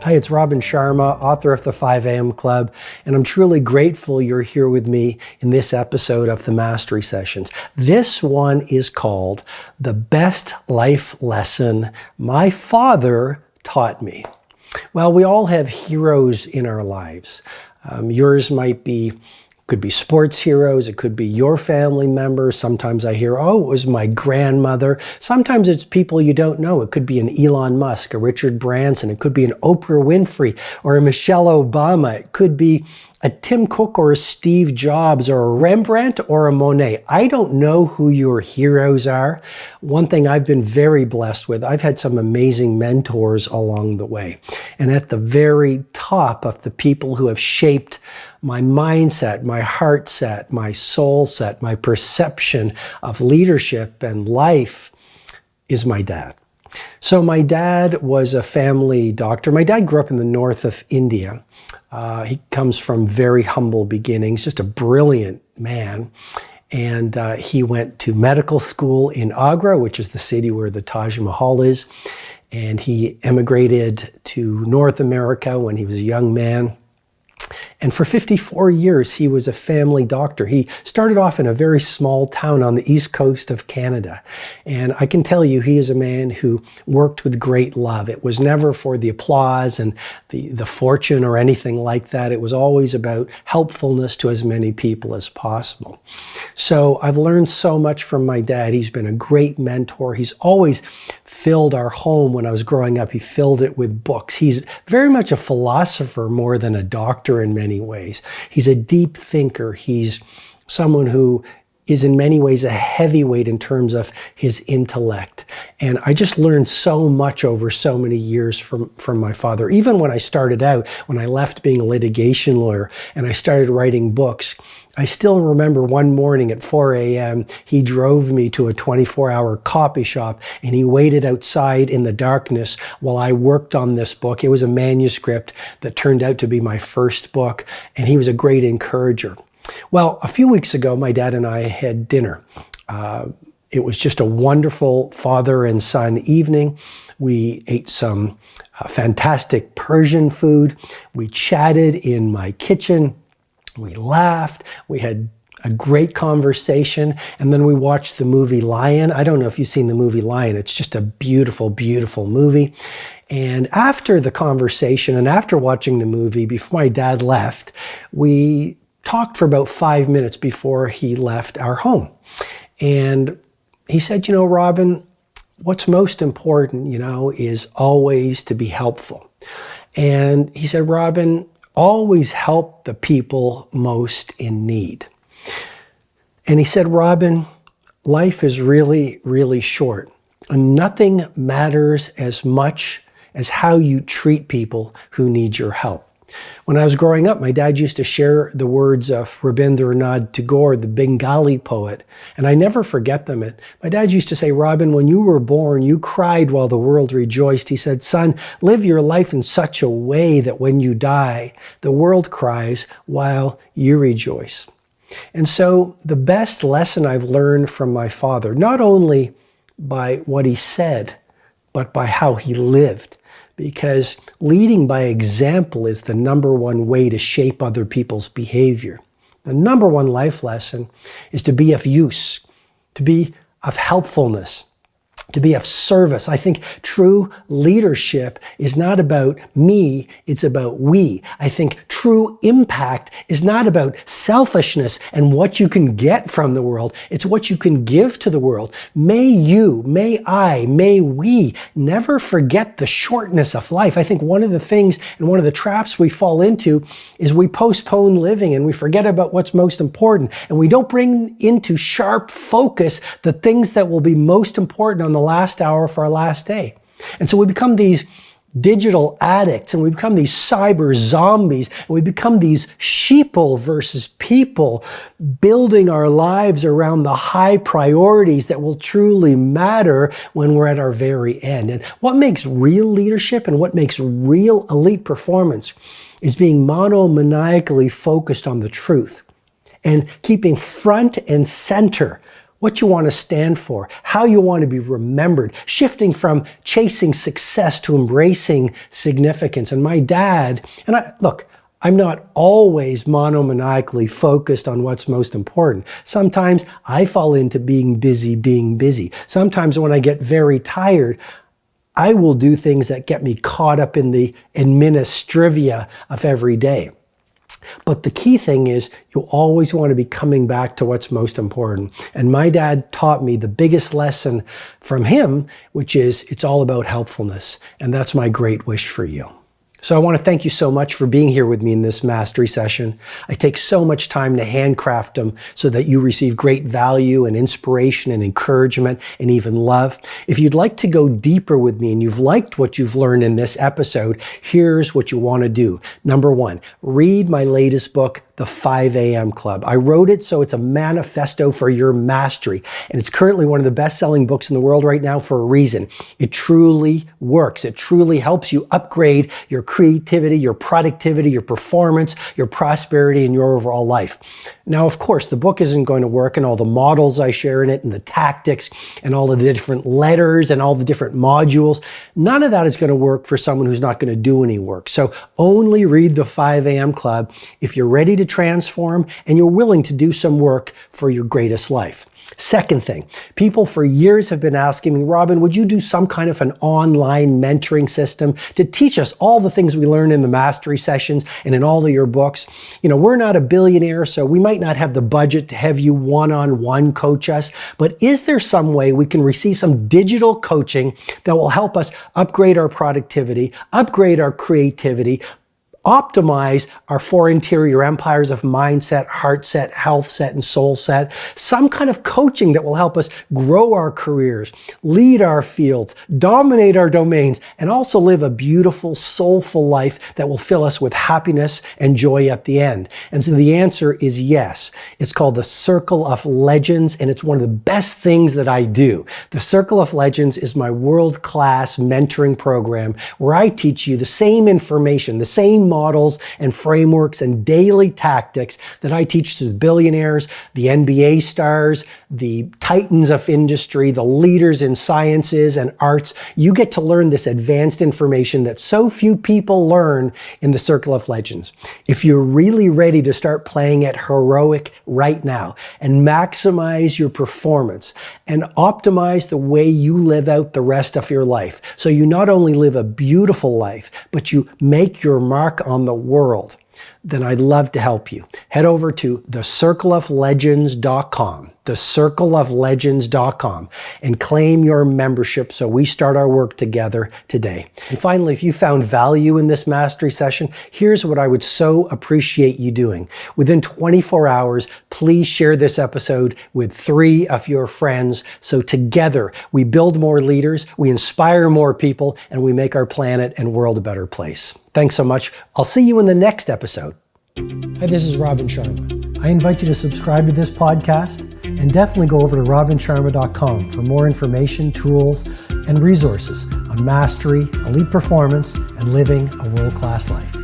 Hi, it's Robin Sharma, author of the 5 a.m. Club, and I'm truly grateful you're here with me in this episode of the Mastery Sessions. This one is called The Best Life Lesson My Father Taught Me. Well, we all have heroes in our lives. Yours could be sports heroes, it could be your family members. Sometimes I hear, oh, it was my grandmother. Sometimes it's people you don't know. It could be an Elon Musk, a Richard Branson, it could be an Oprah Winfrey or a Michelle Obama. It could be a Tim Cook or a Steve Jobs or a Rembrandt or a Monet. I don't know who your heroes are. One thing I've been very blessed with, I've had some amazing mentors along the way. And at the very top of the people who have shaped my mindset, my heart set, my soul set, my perception of leadership and life is my dad. So my dad was a family doctor. My dad grew up in the north of India. He comes from very humble beginnings, just a brilliant man. And he went to medical school in Agra, which is the city where the Taj Mahal is. And he emigrated to North America when he was a young man. And for 54 years, he was a family doctor. He started off in a very small town on the east coast of Canada. And I can tell you, he is a man who worked with great love. It was never for the applause and the fortune or anything like that. It was always about helpfulness to as many people as possible. So I've learned so much from my dad. He's been a great mentor. He's always filled our home when I was growing up. He filled it with books. He's very much a philosopher more than a doctor in many ways. He's a deep thinker. He's someone who is in many ways a heavyweight in terms of his intellect. And I just learned so much over so many years from my father. Even when I started out, when I left being a litigation lawyer and I started writing books, I still remember one morning at 4 a.m., he drove me to a 24-hour copy shop and he waited outside in the darkness while I worked on this book. It was a manuscript that turned out to be my first book, and he was a great encourager. Well, a few weeks ago, my dad and I had dinner. It was just a wonderful father and son evening. We ate some fantastic Persian food. We chatted in my kitchen. We laughed, we had a great conversation, and then we watched the movie Lion. I don't know if you've seen the movie Lion. It's just a beautiful, beautiful movie. And after the conversation and after watching the movie, before my dad left, we talked for about 5 minutes before he left our home. And he said, Robin, what's most important, is always to be helpful. And he said, Robin, always help the people most in need. And he said, Robin, life is really, really short. And nothing matters as much as how you treat people who need your help. When I was growing up, my dad used to share the words of Rabindranath Tagore, the Bengali poet, and I never forget them. My dad used to say, Robin, when you were born, you cried while the world rejoiced. He said, son, live your life in such a way that when you die, the world cries while you rejoice. And so the best lesson I've learned from my father, not only by what he said, but by how he lived, because leading by example is the number one way to shape other people's behavior. The number one life lesson is to be of use, to be of helpfulness, to be of service. I think true leadership is not about me, it's about we. I think true impact is not about selfishness and what you can get from the world. It's what you can give to the world. May you, may I, may we never forget the shortness of life. I think one of the things and one of the traps we fall into is we postpone living and we forget about what's most important. And we don't bring into sharp focus the things that will be most important on the last hour for our last day. And so we become these digital addicts and we become these cyber zombies and we become these sheeple versus people, building our lives around the high priorities that will truly matter when we're at our very end. And what makes real leadership and what makes real elite performance is being monomaniacally focused on the truth and keeping front and center what you want to stand for, how you want to be remembered, shifting from chasing success to embracing significance. And my dad, I'm not always monomaniacally focused on what's most important. Sometimes I fall into being busy. Sometimes when I get very tired, I will do things that get me caught up in the administrivia of every day. But the key thing is you always want to be coming back to what's most important. And my dad taught me the biggest lesson from him, which is it's all about helpfulness. And that's my great wish for you. So I want to thank you so much for being here with me in this mastery session. I take so much time to handcraft them so that you receive great value and inspiration and encouragement and even love. If you'd like to go deeper with me and you've liked what you've learned in this episode, here's what you want to do. Number one, read my latest book, The 5 a.m. Club. I wrote it so it's a manifesto for your mastery. And it's currently one of the best-selling books in the world right now for a reason. It truly works. It truly helps you upgrade your creativity, your productivity, your performance, your prosperity, and your overall life. Now, of course, the book isn't going to work, and all the models I share in it and the tactics and all of the different letters and all the different modules, none of that is going to work for someone who's not going to do any work. So only read the 5 a.m. Club if you're ready to transform and you're willing to do some work for your greatest life. Second thing, people for years have been asking me, Robin, would you do some kind of an online mentoring system to teach us all the things we learn in the mastery sessions and in all of your books? We're not a billionaire, so we might not have the budget to have you one-on-one coach us, but is there some way we can receive some digital coaching that will help us upgrade our productivity, upgrade our creativity, optimize our four interior empires of mindset, heart set, health set, and soul set? Some kind of coaching that will help us grow our careers, lead our fields, dominate our domains, and also live a beautiful, soulful life that will fill us with happiness and joy at the end. And so the answer is yes. It's called the Circle of Legends, and it's one of the best things that I do. The Circle of Legends is my world-class mentoring program where I teach you the same information, the same models and frameworks and daily tactics that I teach to the billionaires, the NBA stars, the titans of industry, the leaders in sciences and arts. You get to learn this advanced information that so few people learn in the Circle of Legends. If you're really ready to start playing at heroic right now and maximize your performance and optimize the way you live out the rest of your life, so you not only live a beautiful life, but you make your mark on the world, then I'd love to help you. Head over to thecircleoflegends.com, thecircleoflegends.com, and claim your membership so we start our work together today. And finally, if you found value in this mastery session, here's what I would so appreciate you doing. Within 24 hours, please share this episode with 3 of your friends so together we build more leaders, we inspire more people, and we make our planet and world a better place. Thanks so much. I'll see you in the next episode. Hi, this is Robin Sharma. I invite you to subscribe to this podcast and definitely go over to robinsharma.com for more information, tools, and resources on mastery, elite performance, and living a world-class life.